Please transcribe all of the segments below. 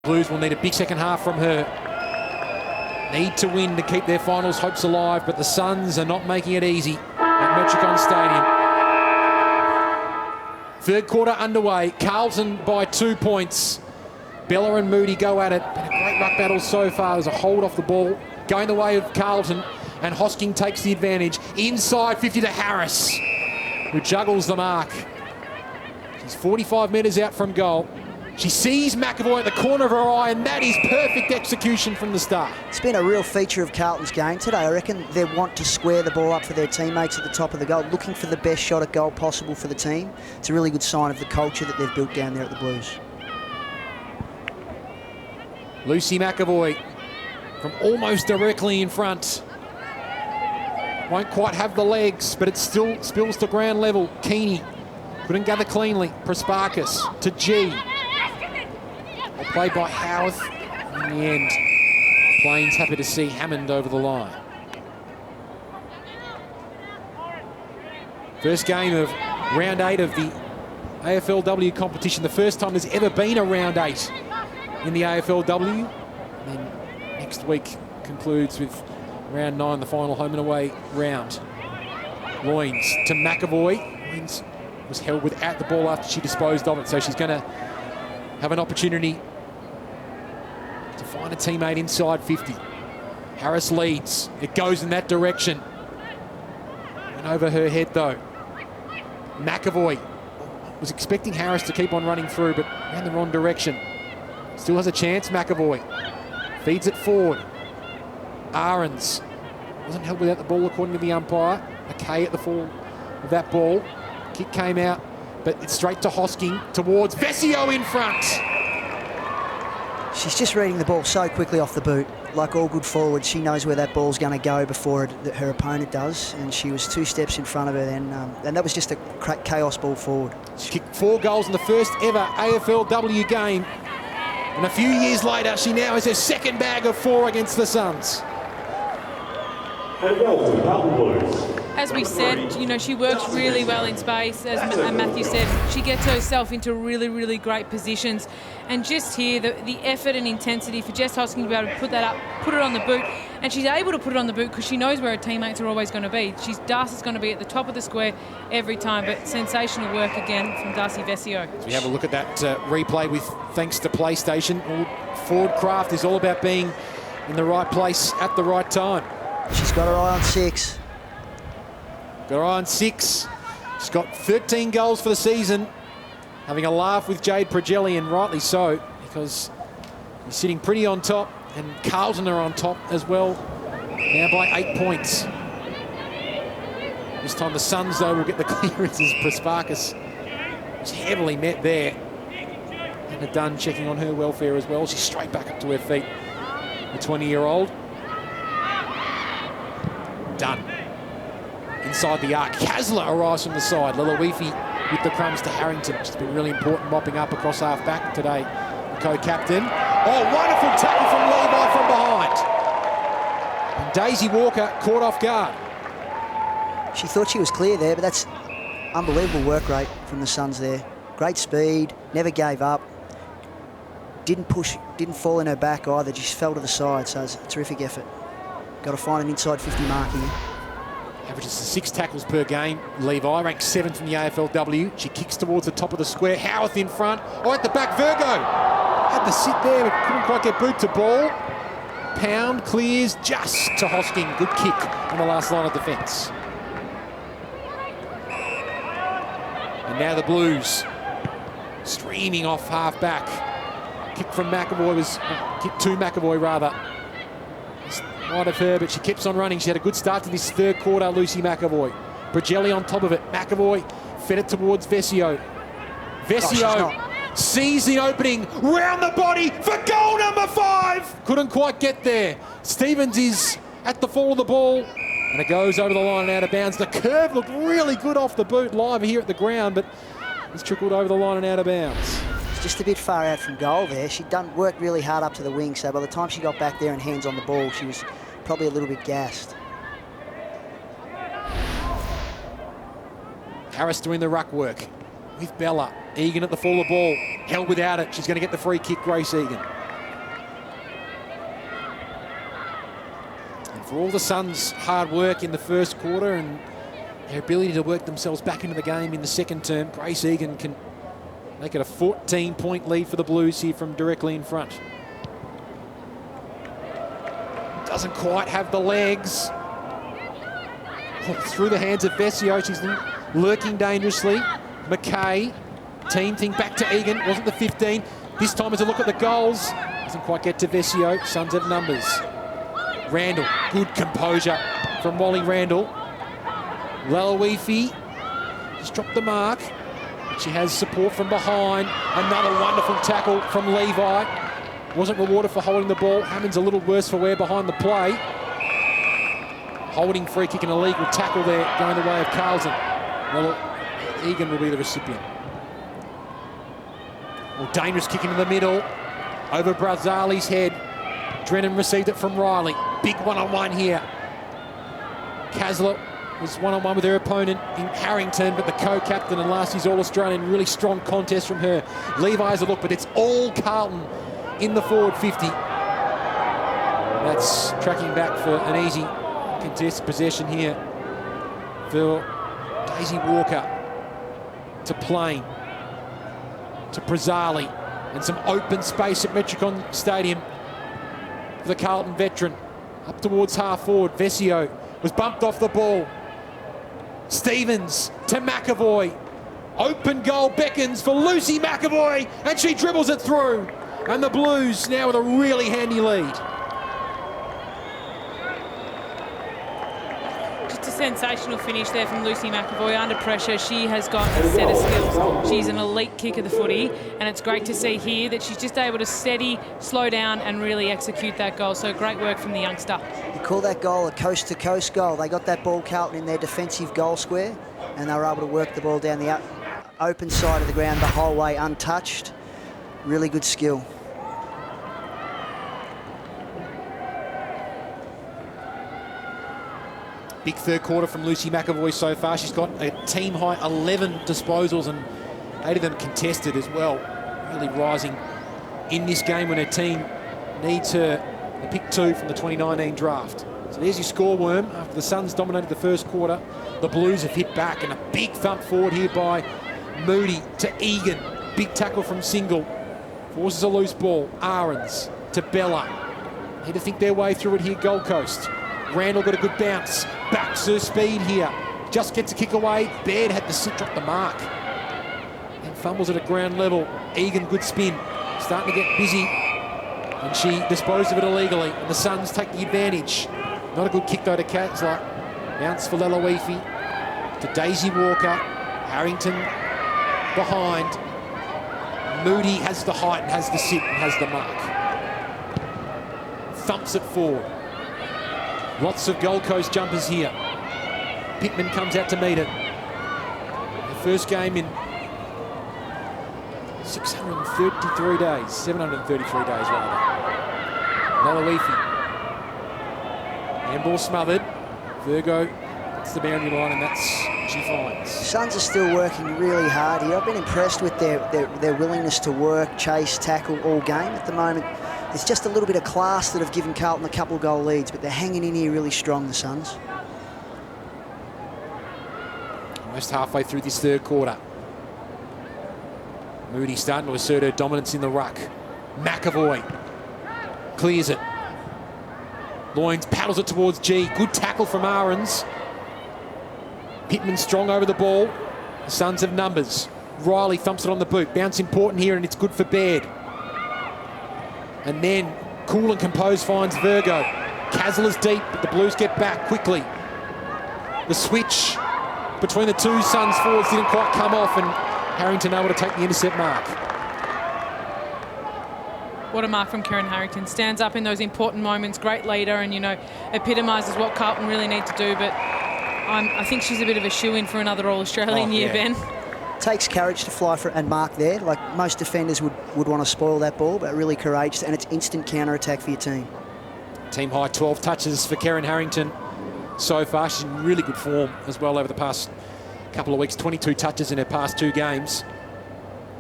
Blues will need a big second half from her. Need to win to keep their finals hopes alive, but the Suns are not making it easy at Metricon Stadium. Third quarter underway. Carlton by 2 points. Bella and Moody go at it. Been a great ruck battle so far. There's a hold off the ball going the way of Carlton, and Hosking takes the advantage. Inside 50 to Harris, who juggles the mark. She's 45 metres out from goal. She sees McAvoy at the corner of her eye, and that is perfect execution from the start. It's been a real feature of Carlton's game today. I reckon they want to square the ball up for their teammates at the top of the goal, looking for the best shot at goal possible for the team. It's a really good sign of the culture that they've built down there at the Blues. Lucy McAvoy from almost directly in front. Won't quite have the legs, but it still spills to ground level. Keeney couldn't gather cleanly. Prasparkas to G. Well played by Howarth. In the end, Plains happy to see Hammond over the line. First game of round 8 of the AFLW competition. The first time there's ever been a round 8 in the AFLW. And then next week concludes with round 9, the final home and away round. Loins to McAvoy. Loins was held without the ball after she disposed of it, so she's going to have an opportunity to find a teammate inside 50. Harris leads. It goes in that direction. Went over her head though. McAvoy was expecting Harris to keep on running through, but ran the wrong direction. Still has a chance, McAvoy. Feeds it forward. Ahrens wasn't held without the ball according to the umpire. Okay at the fall of that ball. Kick came out, but it's straight to Hosking towards Vesio in front. She's just reading the ball so quickly off the boot. Like all good forwards, she knows where that ball's going to go before her opponent does, and she was 2 steps in front of her then, and that was just a chaos ball forward. She kicked 4 goals in the first ever AFLW game, and a few years later, she now has her second bag of 4 against the Suns. As we said, you know, she works really well in space. As Matthew said, she gets herself into really, really great positions. And just here, the effort and intensity for Jess Hosking to be able to put that up, put it on the boot. And she's able to put it on the boot because she knows where her teammates are always going to be. Darcy's going to be at the top of the square every time, but sensational work again from Darcy Vesio. So we have a look at that replay with thanks to PlayStation. Forward craft is all about being in the right place at the right time. She's got her eye on 6. Got her eye on 6. She's got 13 goals for the season. Having a laugh with Jade Pragelli, and rightly so, because he's sitting pretty on top, and Carlton are on top as well, now by 8 points. This time the Suns, though, will get the clearance as Prasparkas was heavily met there. And Dunn checking on her welfare as well. She's straight back up to her feet, the 20-year-old. Dunn. Inside the arc, Kasler arrives from the side. Lalawifi with the crumbs to Harrington. She's been really important, mopping up across half-back today, the co-captain. Oh, wonderful tackle from Levi from behind. And Daisy Walker caught off guard. She thought she was clear there, but that's unbelievable work rate from the Suns there. Great speed, never gave up. Didn't push, didn't fall in her back either, just fell to the side, so it's a terrific effort. Got to find an inside 50 mark here. Averages 6 tackles per game. Levi ranks 7th in the AFLW. She kicks towards the top of the square. Howarth in front. Oh, at the back, Virgo. Had to sit there, but couldn't quite get boot to ball. Pound clears just to Hosking. Good kick on the last line of defence. And now the Blues streaming off half-back. Kick from McAvoy was... kick to McAvoy, rather. Right of her, but she keeps on running. She had a good start to this third quarter, Lucy McAvoy. Pragelli on top of it. McAvoy fed it towards Vesio. Vesio sees the opening, round the body for goal number 5. Couldn't quite get there. Stevens is at the fall of the ball, and it goes over the line and out of bounds. The curve looked really good off the boot live here at the ground, but it's trickled over the line and out of bounds. Just a bit far out from goal there. She'd worked really hard up to the wing, so by the time she got back there and hands on the ball, she was probably a little bit gassed. Harris doing the ruck work with Bella. Egan at the fall of the ball. Held without it. She's going to get the free kick, Grace Egan. for all the Suns' hard work in the first quarter and their ability to work themselves back into the game in the second term, Grace Egan can make it a 14-point lead for the Blues here from directly in front. Doesn't quite have the legs. Oh, through the hands of Vesio, she's lurking dangerously. McKay, team thing back to Egan, wasn't the 15. This time as a look at the goals, doesn't quite get to Vesio, Suns have numbers. Randall, good composure from Wally Randall. Lalawifi, just dropped the mark. She has support from behind. Another wonderful tackle from Levi. Wasn't rewarded for holding the ball. Hammond's a little worse for wear behind the play. Holding free kick and illegal tackle there going the way of Carlton. Well, Egan will be the recipient. Well, dangerous kick into the middle. Over Brazali's head. Drennan received it from Riley. Big one-on-one here. Kasler was one-on-one with her opponent in Harrington, but the co-captain and last year's All-Australian, really strong contest from her. Levi has a look, but it's all Carlton in the forward 50. That's tracking back for an easy contested possession here for Daisy Walker to Plain, to Brazali, and some open space at Metricon Stadium for the Carlton veteran. Up towards half forward, Vesio was bumped off the ball. Stevens to McAvoy. Open goal beckons for Lucy McAvoy, and she dribbles it through. And the Blues now with a really handy lead. Just a sensational finish there from Lucy McAvoy. Under pressure, she has got a set of skills. She's an elite kick of the footy, and it's great to see here that she's just able to steady, slow down, and really execute that goal. So great work from the youngster. You call that goal a coast-to-coast goal. They got that ball, Carlton, in their defensive goal square, and they were able to work the ball down the open side of the ground the whole way untouched. Really good skill. Big third quarter from Lucy McAvoy so far. She's got a team-high 11 disposals and 8 of them contested as well. Really rising in this game when her team needs her. They pick 2 from the 2019 draft. So there's your score worm. After the Suns dominated the first quarter, the Blues have hit back, and a big thump forward here by Moody to Egan. Big tackle from Single. Forces a loose ball. Ahrens to Bella. Need to think their way through it here, Gold Coast. Randall got a good bounce. Backs her speed here. Just gets a kick away. Baird had to sit, drop the mark. And fumbles at a ground level. Egan, good spin. Starting to get busy. And she disposed of it illegally. And the Suns take the advantage. Not a good kick though to Kasler. Bounce for Lalawifi. To Daisy Walker. Harrington behind. Moody has the height and has the sit and has the mark. Thumps it forward. Lots of Gold Coast jumpers here. Pittman comes out to meet it. The first game in 633 days. 733 days rather. Lalawifi. Handball smothered. Virgo hits the boundary line, and that's what she finds. Suns are still working really hard here. I've been impressed with their willingness to work, chase, tackle all game at the moment. It's just a little bit of class that have given Carlton a couple of goal leads, but they're hanging in here really strong, the Suns. Almost halfway through this third quarter. Moody starting to assert her dominance in the ruck. McAvoy clears it. Loynes paddles it towards G. Good tackle from Ahrens. Pittman strong over the ball. The Suns have numbers. Riley thumps it on the boot. Bounce important here, and it's good for Baird. And then cool and composed finds Virgo. Kasler's deep, but the Blues get back quickly. The switch between the two Suns forwards didn't quite come off, and Harrington able to take the intercept mark. What a mark from Karen Harrington. Stands up in those important moments. Great leader, and, you know, epitomises what Carlton really need to do. But I think she's a bit of a shoo-in for another All-Australian year, Ben. Takes courage to fly for and mark there. Like most defenders would want to spoil that ball, but really courageous, and it's instant counter-attack for your team. Team high 12 touches for Karen Harrington so far. She's in really good form as well over the past couple of weeks. 22 touches in her past 2 games.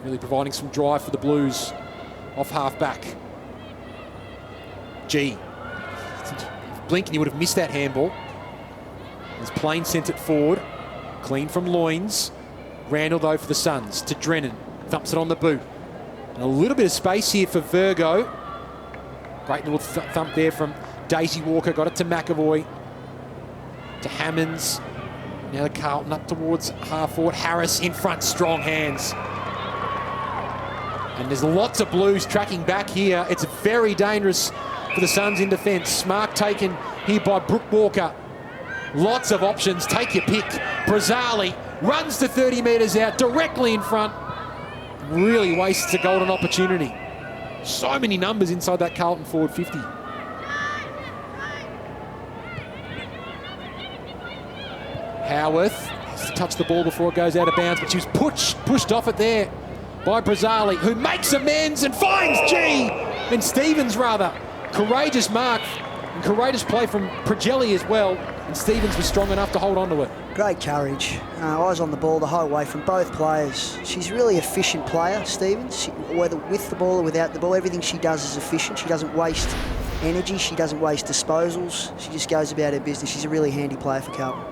Really providing some drive for the Blues off half back. G. blink and you would have missed that handball. As Plain sent it forward. Clean from Loins. Randall, though, for the Suns. To Drennan. Thumps it on the boot. And a little bit of space here for Virgo. Great little thump there from Daisy Walker. Got it to McAvoy. To Hammonds. Now to Carlton up towards half forward. Harris in front. Strong hands. And there's lots of Blues tracking back here. It's very dangerous for the Suns in defence. Mark taken here by Brooke Walker. Lots of options. Take your pick. Brazzali runs to 30 metres out, directly in front. Really wastes a golden opportunity. So many numbers inside that Carlton forward 50. Howarth has to touch the ball before it goes out of bounds, but she was pushed off it there by Brazzali, who makes amends and finds and Stevens rather. Courageous mark and courageous play from Pregelli as well, and Stevens was strong enough to hold on to it. Great courage. Eyes on the ball the whole way from both players. She's a really efficient player, Stevens. Whether with the ball or without the ball, everything she does is efficient. She doesn't waste energy. She doesn't waste disposals. She just goes about her business. She's a really handy player for Carlton.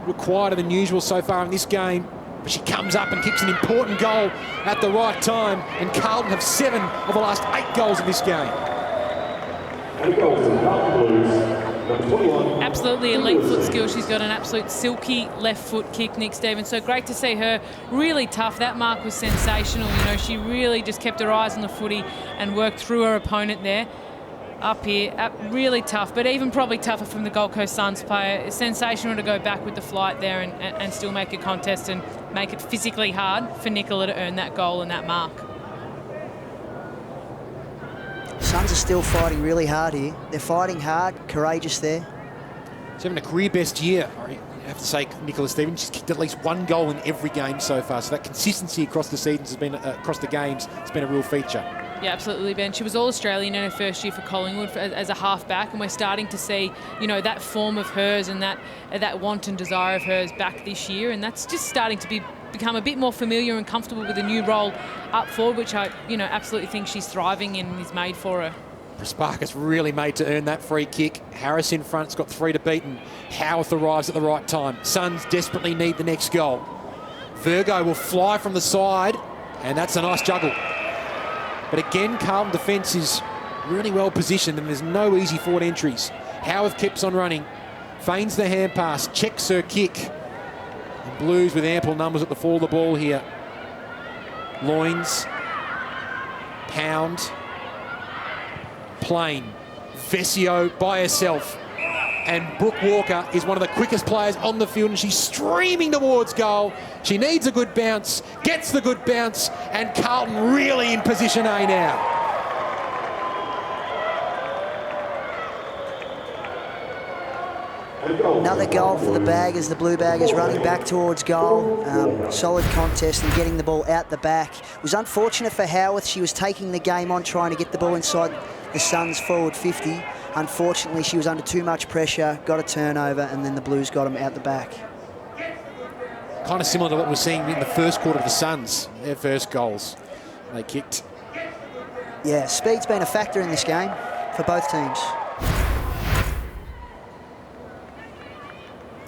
We're quieter than usual so far in this game, but she comes up and kicks an important goal at the right time, and Carlton have 7 of the last 8 goals in this game. Absolutely elite foot skill. She's got an absolute silky left foot kick, Nick Stevens. So great to see her. Really tough. That mark was sensational. You know, she really just kept her eyes on the footy and worked through her opponent there. Up here, really tough, but even probably tougher from the Gold Coast Suns player. It's sensational to go back with the flight there and still make a contest and make it physically hard for Nicola to earn that goal and that mark. Suns are still fighting really hard here. They're fighting hard, courageous there. She's having a career best year. I have to say, Nicola Stevens, she's kicked at least 1 goal in every game so far. So that consistency across the seasons has been, across the games, has been a real feature. Yeah, absolutely, Ben. She was All-Australian in her first year for Collingwood as a half-back, and we're starting to see, you know, that form of hers and that want and desire of hers back this year, and that's just starting to become a bit more familiar and comfortable with a new role up forward, which I, you know, absolutely think she's thriving in and is made for her. Prasparkas really made to earn that free kick. Harris in front's got 3 to beat, and Howarth arrives at the right time. Suns desperately need the next goal. Virgo will fly from the side, and that's a nice juggle. But again, Carlton defence is really well positioned and there's no easy forward entries. Howarth keeps on running, feigns the hand pass, checks her kick. And Blues with ample numbers at the fall of the ball here. Loins, Pound, Plain, Vesio by herself. And Brooke Walker is one of the quickest players on the field, and she's streaming towards goal. She needs a good bounce, gets the good bounce, and Carlton really in position A now. Another goal for the Baggers. The Blue Baggers running back towards goal. Solid contest and getting the ball out the back. It was unfortunate for Howarth. She was taking the game on, trying to get the ball inside the Suns forward 50. Unfortunately, she was under too much pressure, got a turnover, and then the Blues got them out the back. Kind of similar to what we're seeing in the first quarter of the Suns, their first goals they kicked. Yeah, speed's been a factor in this game for both teams.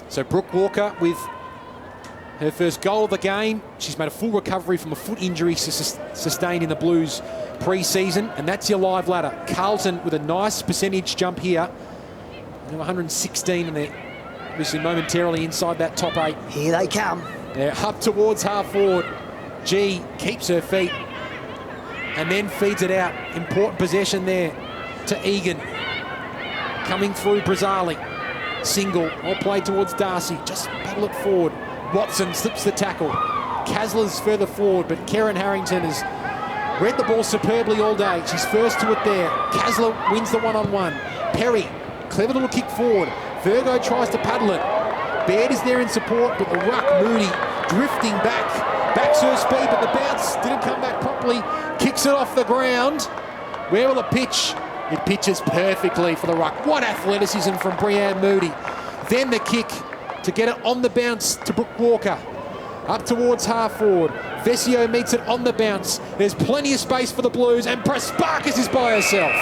So Brooke Walker with her first goal of the game. She's made a full recovery from a foot injury sustained in the Blues pre-season, and that's your live ladder. Carlton with a nice percentage jump here. 116, and they're obviously momentarily inside that top 8. Here they come. They're up towards half forward. G keeps her feet and then feeds it out. Important possession there to Egan. Coming through Brazzali. Single, all played towards Darcy. Just paddle it forward. Watson slips the tackle. Kasler's further forward, but Karen Harrington has read the ball superbly all day. She's first to it there. Kasler wins the one-on-one. Perry, clever little kick forward. Virgo tries to paddle it. Baird is there in support, but the ruck, Moody, drifting back. Backs her speed, but the bounce didn't come back properly. Kicks it off the ground. Where will it pitch? It pitches perfectly for the ruck. What athleticism from Breanne Moody. Then the kick to get it on the bounce to Brooke Walker. Up towards half forward. Vesio meets it on the bounce. There's plenty of space for the Blues, and Prasparkas is by herself.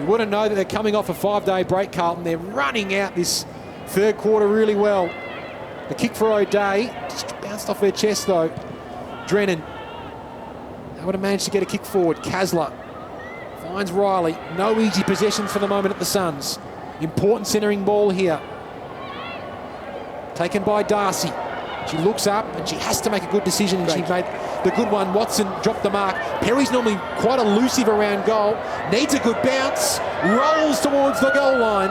You want to know that they're coming off a 5-day break, Carlton. They're running out this third quarter really well. The kick for O'Day just bounced off her chest though. Drennan. They would have managed to get a kick forward. Kasler finds Riley. No easy possessions for the moment at the Suns. Important centering ball here. Taken by Darcy. She looks up and she has to make a good decision, and she made the good one. Watson dropped the mark. Perry's normally quite elusive around goal. Needs a good bounce. Rolls towards the goal line.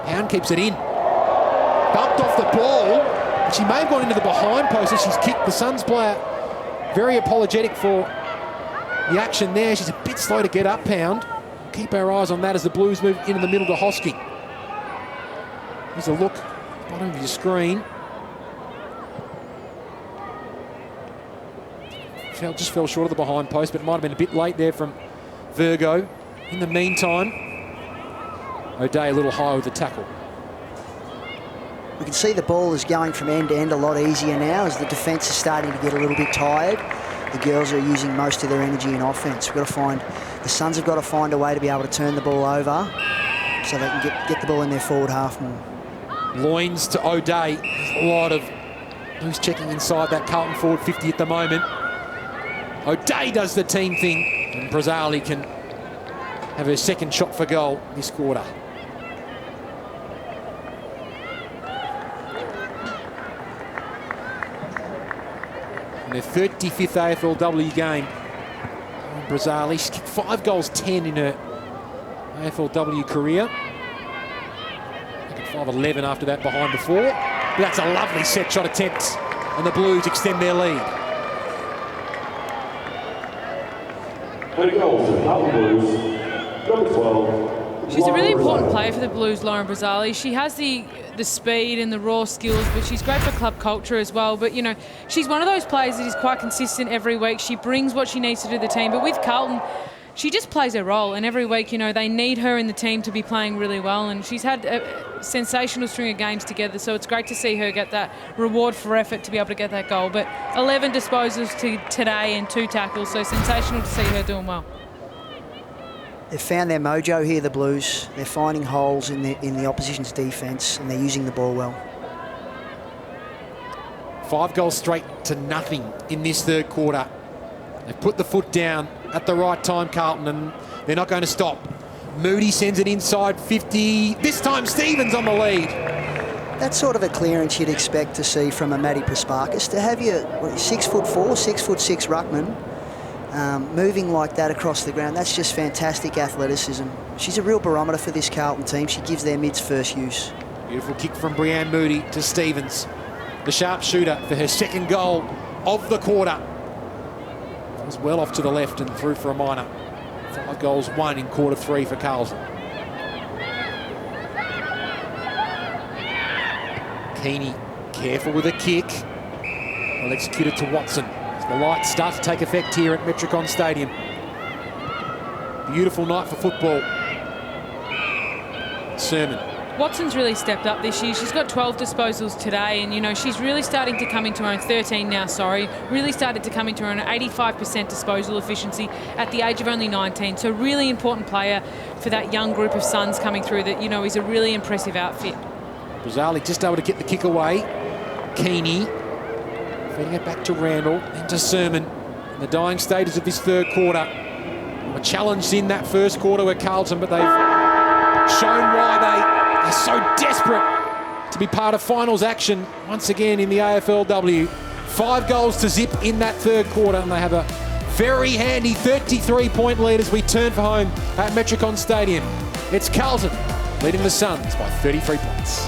Pound keeps it in. Bumped off the ball. She may have gone into the behind post as she's kicked. The Suns player very apologetic for the action there. She's a bit slow to get up, Pound. Keep our eyes on that as the Blues move into the middle to Hosking. Here's a look. Bottom of your screen. Just fell short of the behind post, but it might have been a bit late there from Virgo. In the meantime, O'Day a little high with the tackle. We can see the ball is going from end to end a lot easier now as the defence is starting to get a little bit tired. The girls are using most of their energy in offence. The Suns have got to find a way to be able to turn the ball over so they can get the ball in their forward half more. Loins to O'Day. There's a lot of loose checking inside that Carlton forward 50 at the moment. O'Day does the team thing, and Brazzali can have her second shot for goal this quarter. In their 35th AFLW game, Brazzali, she's kicked 5 goals, 10 in her AFLW career. 5-11 after that behind before. But that's a lovely set shot attempt, and the Blues extend their lead. She's a really important player for the Blues, Lauren Brazzali. She has the speed and the raw skills, but she's great for club culture as well. But, you know, she's one of those players that is quite consistent every week. She brings what she needs to do the team. But with Carlton, she just plays her role. And every week, you know, they need her in the team to be playing really well. And she's had a sensational string of games together. So it's great to see her get that reward for effort to be able to get that goal. But 11 disposals today and 2 tackles. So sensational to see her doing well. They've found their mojo here, the Blues. They're finding holes in the opposition's defence, and they're using the ball well. 5 goals straight to nothing in this third quarter. They've put the foot down at the right time, Carlton, and they're not going to stop. Moody sends it inside 50. This time Stevens on the lead. That's sort of a clearance you'd expect to see from a Maddie Prasparkas. To have your 6'4", 6'6" ruckman moving like that across the ground, that's just fantastic athleticism. She's a real barometer for this Carlton team. She gives their mids first use. Beautiful kick from Brianne Moody to Stevens. The sharpshooter for her second goal of the quarter. Was well off to the left and through for a minor. 5 goals, 1 in quarter 3 for Carlton. Keeney careful with a kick. Well executed to Watson. As the lights start to take effect here at Petrevski-Seton Stadium. Beautiful night for football. Sermon. Watson's really stepped up this year. She's got 12 disposals today, and, you know, she's really starting to come into her own. 13 now, sorry. Really started to come into her own. 85% disposal efficiency at the age of only 19. So really important player for that young group of Suns coming through that, you know, is a really impressive outfit. Brazzali just able to get the kick away. Keeney feeding it back to Randall, then to Sermon. In the dying stages of this third quarter. A challenge in that first quarter with Carlton, but they've shown why they are so desperate to be part of finals action once again in the AFLW. 5 goals to zip in that third quarter, and they have a very handy 33-point lead as we turn for home at Petrevski-Seton Stadium. It's Carlton leading the Suns by 33 points.